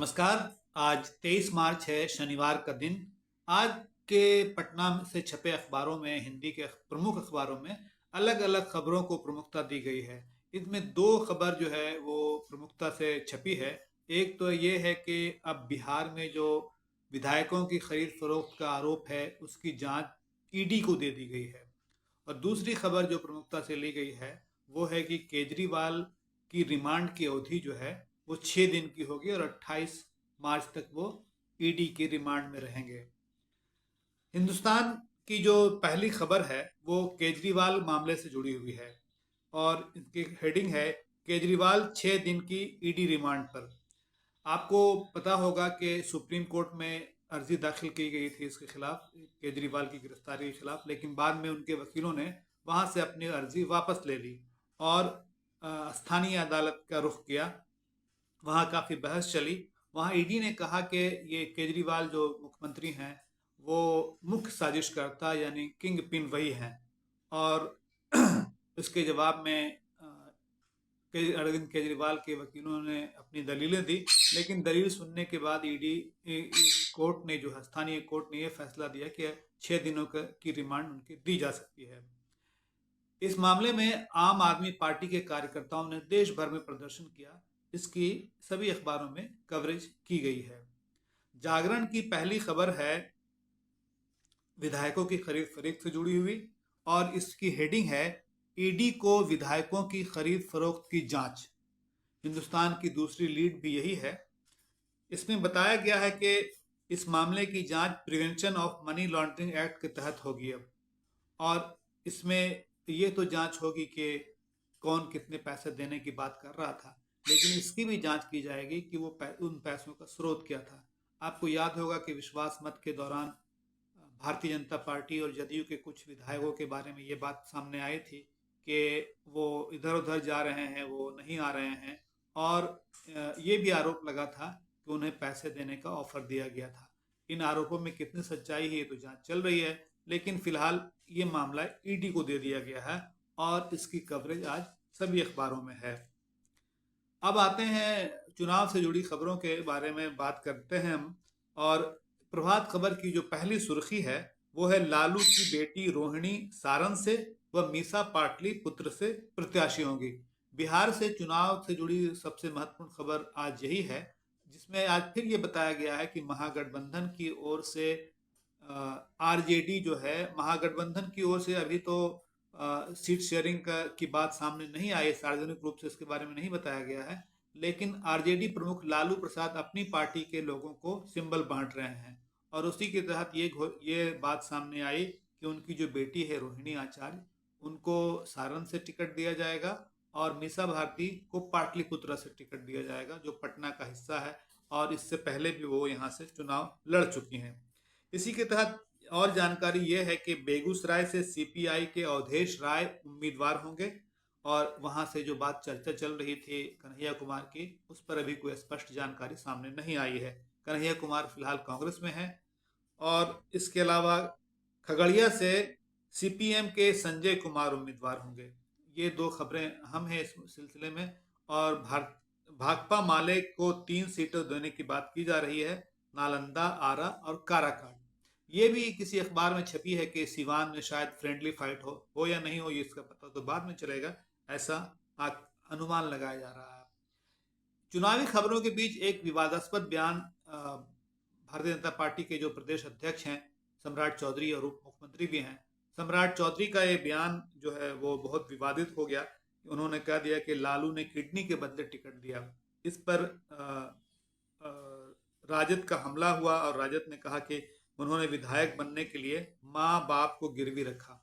नमस्कार। आज 23 मार्च है, शनिवार का दिन। आज के पटना से छपे अखबारों में, हिंदी के प्रमुख अखबारों में अलग अलग खबरों को प्रमुखता दी गई है। इसमें दो खबर जो है वो प्रमुखता से छपी है। एक तो ये है कि अब बिहार में जो विधायकों की खरीद फरोख्त का आरोप है उसकी जांच ईडी को दे दी गई है। और दूसरी खबर जो प्रमुखता से ली गई है वो है कि केजरीवाल की रिमांड की अवधि जो है वो 6 दिन की होगी और 28 मार्च तक वो ईडी की रिमांड में रहेंगे। हिंदुस्तान की जो पहली खबर है वो केजरीवाल मामले से जुड़ी हुई है और इसकी हेडिंग है, केजरीवाल 6 दिन की ईडी रिमांड पर। आपको पता होगा कि सुप्रीम कोर्ट में अर्जी दाखिल की गई थी इसके खिलाफ, केजरीवाल की गिरफ्तारी के खिलाफ, लेकिन बाद में उनके वकीलों ने वहां से अपनी अर्जी वापस ले ली और स्थानीय अदालत का रुख किया। वहाँ काफ़ी बहस चली। वहाँ ईडी ने कहा कि ये केजरीवाल जो मुख्यमंत्री हैं वो मुख्य साजिशकर्ता यानी किंग पिन वही हैं। और उसके जवाब में अरविंद केजरीवाल के वकीलों ने अपनी दलीलें दी, लेकिन दलील सुनने के बाद ईडी कोर्ट ने जो है, स्थानीय कोर्ट ने यह फैसला दिया कि 6 दिनों की रिमांड उनकी दी जा सकती है। इस मामले में आम आदमी पार्टी के कार्यकर्ताओं ने देश भर में प्रदर्शन किया। इसकी सभी अखबारों में कवरेज की गई है। जागरण की पहली खबर है विधायकों की खरीद फरोख्त से जुड़ी हुई और इसकी हेडिंग है, ईडी को विधायकों की खरीद फरोख्त की जांच। हिंदुस्तान की दूसरी लीड भी यही है। इसमें बताया गया है कि इस मामले की जांच prevention of money laundering act के तहत होगी अब। और इसमें ये तो जांच होगी कि कौन कितने पैसे देने की बात कर रहा था, लेकिन इसकी भी जांच की जाएगी कि वो उन पैसों का स्रोत क्या था। आपको याद होगा कि विश्वास मत के दौरान भारतीय जनता पार्टी और जदयू के कुछ विधायकों के बारे में ये बात सामने आई थी कि वो इधर उधर जा रहे हैं, वो नहीं आ रहे हैं। और ये भी आरोप लगा था कि उन्हें पैसे देने का ऑफर दिया गया था। इन आरोपों में कितनी सच्चाई है ये तो जांच चल रही है, लेकिन फिलहाल ये मामला ईडी को दे दिया गया है और इसकी कवरेज आज सभी अखबारों में है। अब आते हैं चुनाव से जुड़ी खबरों के बारे में बात करते हैं हम। और प्रभात खबर की जो पहली सुर्खी है वो है, लालू की बेटी रोहिणी सारण से व मीसा पाटलिपुत्र से प्रत्याशी होंगी। बिहार से चुनाव से जुड़ी सबसे महत्वपूर्ण खबर आज यही है, जिसमें आज फिर ये बताया गया है कि महागठबंधन की ओर से आरजेडी जो है, महागठबंधन की ओर से अभी तो सीट शेयरिंग की बात सामने नहीं आई, सार्वजनिक रूप से इसके बारे में नहीं बताया गया है, लेकिन आरजेडी प्रमुख लालू प्रसाद अपनी पार्टी के लोगों को सिंबल बांट रहे हैं। और उसी के तहत ये बात सामने आई कि उनकी जो बेटी है रोहिणी आचार्य, उनको सारण से टिकट दिया जाएगा और मीसा भारती को पाटलिपुत्रा से टिकट दिया जाएगा, जो पटना का हिस्सा है और इससे पहले भी वो यहाँ से चुनाव लड़ चुकी हैं। इसी के तहत और जानकारी ये है कि बेगूसराय से सीपीआई के अवधेश राय उम्मीदवार होंगे और वहां से जो बात चर्चा चल रही थी कन्हैया कुमार की, उस पर अभी कोई स्पष्ट जानकारी सामने नहीं आई है। कन्हैया कुमार फिलहाल कांग्रेस में है। और इसके अलावा खगड़िया से सीपीएम के संजय कुमार उम्मीदवार होंगे। ये दो खबरें अहम हैं इस सिलसिले में। और भाकपा माले को 3 सीटें देने की बात की जा रही है, नालंदा, आरा और काराकाट। ये भी किसी अखबार में छपी है कि सिवान में शायद फ्रेंडली फाइट हो या नहीं हो, ये इसका पता तो बाद में चलेगा, ऐसा अनुमान लगाया जा रहा है। चुनावी खबरों के बीच एक विवादास्पद बयान भारतीय जनता पार्टी के जो प्रदेश अध्यक्ष हैं सम्राट चौधरी और उप मुख्यमंत्री भी हैं, सम्राट चौधरी का ये बयान जो है वो बहुत विवादित हो गया। उन्होंने कह दिया कि लालू ने किडनी के बदले टिकट दिया। इस पर राजद का हमला हुआ और राजद ने कहा कि उन्होंने विधायक बनने के लिए माँ बाप को गिरवी रखा।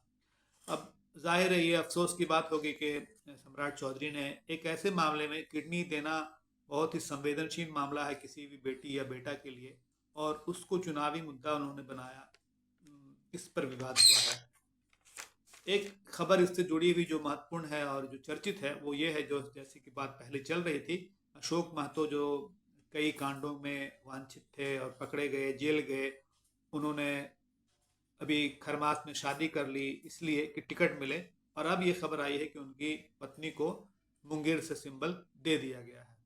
अब जाहिर है ये अफसोस की बात होगी कि सम्राट चौधरी ने एक ऐसे मामले में, किडनी देना बहुत ही संवेदनशील मामला है किसी भी बेटी या बेटा के लिए, और उसको चुनावी मुद्दा उन्होंने बनाया, इस पर विवाद हुआ है। एक खबर इससे जुड़ी हुई जो महत्वपूर्ण है और जो चर्चित है वो ये है, जो जैसे की बात पहले चल रही थी, अशोक महतो जो कई कांडों में वांछित थे और पकड़े गए, जेल गए, उन्होंने अभी खरमास में शादी कर ली इसलिए कि टिकट मिले। और अब ये खबर आई है कि उनकी पत्नी को मुंगेर से सिंबल दे दिया गया है।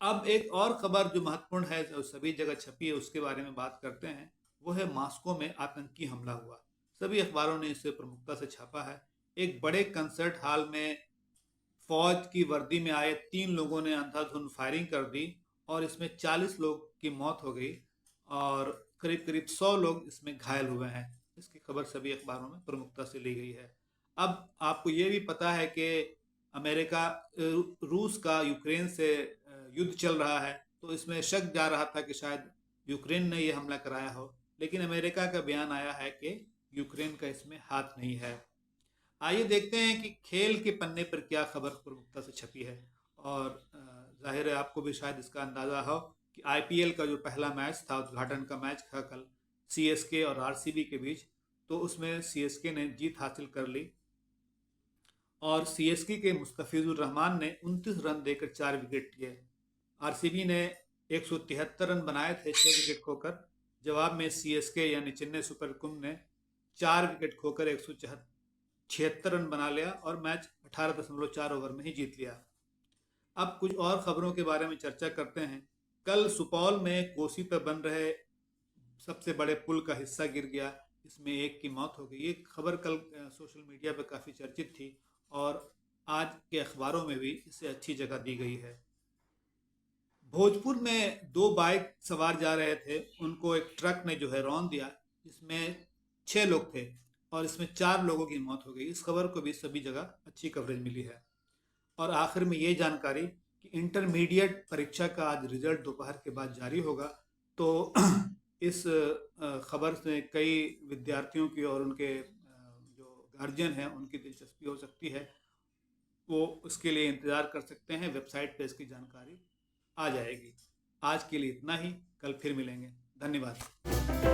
अब एक और खबर जो महत्वपूर्ण है, जो सभी जगह छपी है, उसके बारे में बात करते हैं। वो है मॉस्को में आतंकी हमला हुआ। सभी अखबारों ने इसे प्रमुखता से छापा है। एक बड़े कंसर्ट हॉल में फौज की वर्दी में आए 3 लोगों ने अंधाधुंध फायरिंग कर दी और इसमें 40 लोग की मौत हो गई और करीब करीब 100 लोग इसमें घायल हुए हैं। इसकी खबर सभी अखबारों में प्रमुखता से ली गई है। अब आपको ये भी पता है कि अमेरिका रूस का यूक्रेन से युद्ध चल रहा है, तो इसमें शक जा रहा था कि शायद यूक्रेन ने यह हमला कराया हो, लेकिन अमेरिका का बयान आया है कि यूक्रेन का इसमें हाथ नहीं है। आइए देखते हैं कि खेल के पन्ने पर क्या खबर प्रमुखता से छपी है। और जाहिर है आपको भी शायद इसका अंदाज़ा हो कि आईपीएल का जो पहला मैच था, उद्घाटन का मैच था कल सीएसके और आरसीबी के बीच, तो उसमें सीएसके ने जीत हासिल कर ली और सीएसके के मुस्तफिजुर रहमान ने 29 रन देकर 4 विकेट लिए। आरसीबी ने 173 रन बनाए थे 6 विकेट खोकर। जवाब में सीएसके यानी चेन्नई सुपर किंग्स ने 4 विकेट खोकर 176 रन बना लिया और मैच 18.4 ओवर में ही जीत लिया। अब कुछ और खबरों के बारे में चर्चा करते हैं। कल सुपौल में कोसी पर बन रहे सबसे बड़े पुल का हिस्सा गिर गया, इसमें एक की मौत हो गई। ये खबर कल सोशल मीडिया पर काफ़ी चर्चित थी और आज के अखबारों में भी इसे अच्छी जगह दी गई है। भोजपुर में 2 बाइक सवार जा रहे थे, उनको एक ट्रक ने जो है रौंद दिया, जिसमें 6 लोग थे और इसमें 4 लोगों की मौत हो गई। इस खबर को भी सभी जगह अच्छी कवरेज मिली है। और आखिर में ये जानकारी कि इंटरमीडिएट परीक्षा का आज रिजल्ट दोपहर के बाद जारी होगा, तो इस खबर से कई विद्यार्थियों की और उनके जो गार्जियन हैं उनकी दिलचस्पी हो सकती है। वो उसके लिए इंतज़ार कर सकते हैं, वेबसाइट पे इसकी जानकारी आ जाएगी। आज के लिए इतना ही, कल फिर मिलेंगे। धन्यवाद।